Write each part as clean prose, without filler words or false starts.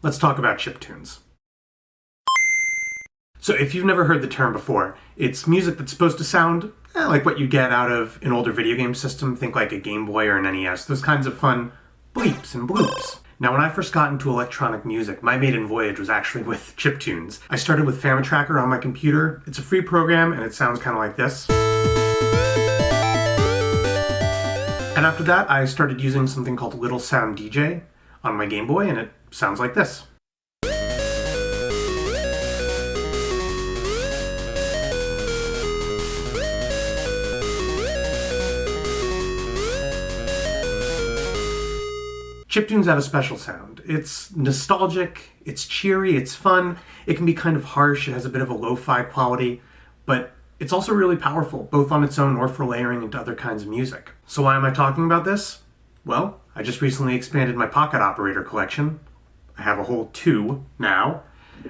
let's talk about chiptunes. So if you've never heard the term before, it's music that's supposed to sound like what you get out of an older video game system. Think like a Game Boy or an NES, those kinds of fun bleeps and bloops. Now, when I first got into electronic music, my maiden voyage was actually with chiptunes. I started with FamiTracker on my computer. It's a free program and it sounds kind of like this. And after that, I started using something called Little Sound DJ on my Game Boy, and it sounds like this. Chiptunes have a special sound. It's nostalgic, it's cheery, it's fun, it can be kind of harsh, it has a bit of a lo-fi quality, but it's also really powerful, both on its own or for layering into other kinds of music. So why am I talking about this? Well, I just recently expanded my pocket operator collection. I have a whole 2 now,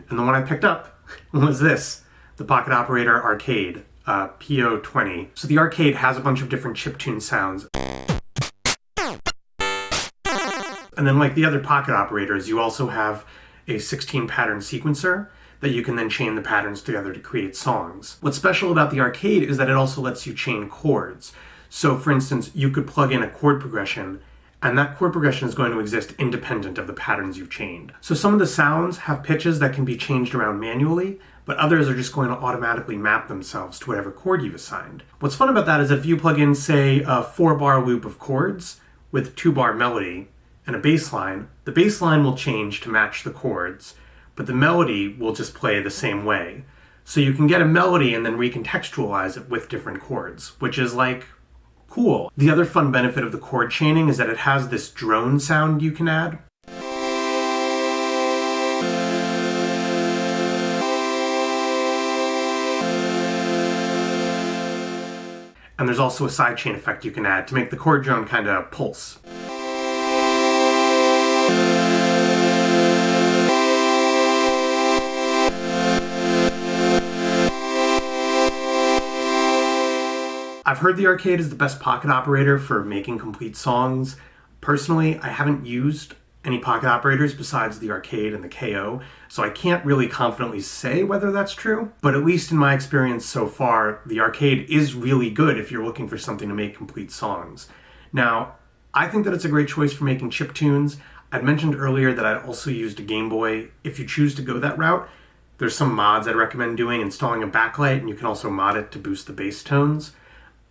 and the one I picked up was this, the Pocket Operator Arcade, PO-20. So the Arcade has a bunch of different chiptune sounds. And then like the other pocket operators, you also have a 16 pattern sequencer that you can then chain the patterns together to create songs. What's special about the Arcade is that it also lets you chain chords. So for instance, you could plug in a chord progression, and that chord progression is going to exist independent of the patterns you've chained. So some of the sounds have pitches that can be changed around manually, but others are just going to automatically map themselves to whatever chord you've assigned. What's fun about that is if you plug in, say, a 4-bar loop of chords with 2-bar melody, and a bass line, the bass line will change to match the chords, but the melody will just play the same way. So you can get a melody and then recontextualize it with different chords, which is like, cool. The other fun benefit of the chord chaining is that it has this drone sound you can add. And there's also a sidechain effect you can add to make the chord drone kind of pulse. I've heard the Arcade is the best pocket operator for making complete songs. Personally, I haven't used any pocket operators besides the Arcade and the KO, so I can't really confidently say whether that's true, but at least in my experience so far, the Arcade is really good if you're looking for something to make complete songs. Now, I think that it's a great choice for making chiptunes. I'd mentioned earlier that I'd also used a Game Boy. If you choose to go that route, there's some mods I'd recommend doing, installing a backlight, and you can also mod it to boost the bass tones.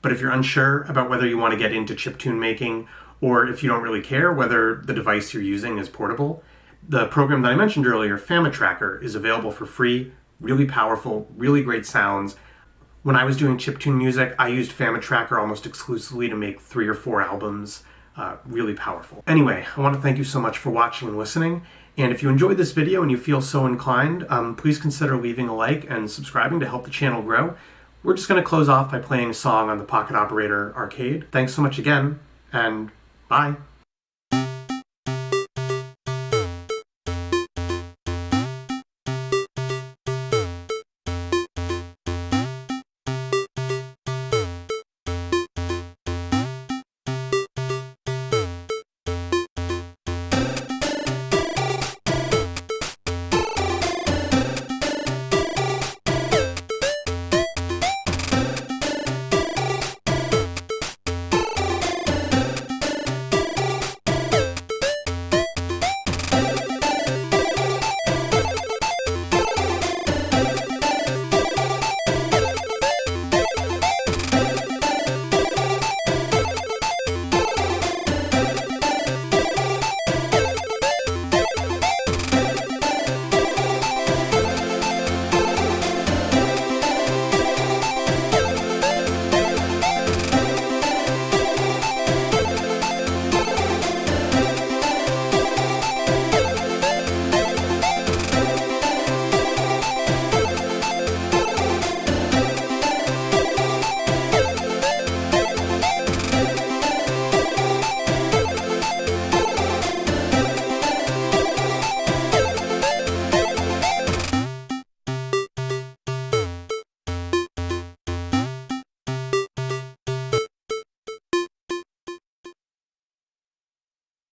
But if you're unsure about whether you want to get into chiptune making, or if you don't really care whether the device you're using is portable, the program that I mentioned earlier, FamiTracker, is available for free, really powerful, really great sounds. When I was doing chiptune music, I used FamiTracker almost exclusively to make 3 or 4 albums. Really powerful. Anyway, I want to thank you so much for watching and listening. And if you enjoyed this video and you feel so inclined, please consider leaving a like and subscribing to help the channel grow. We're just going to close off by playing a song on the Pocket Operator Arcade. Thanks so much again, and bye.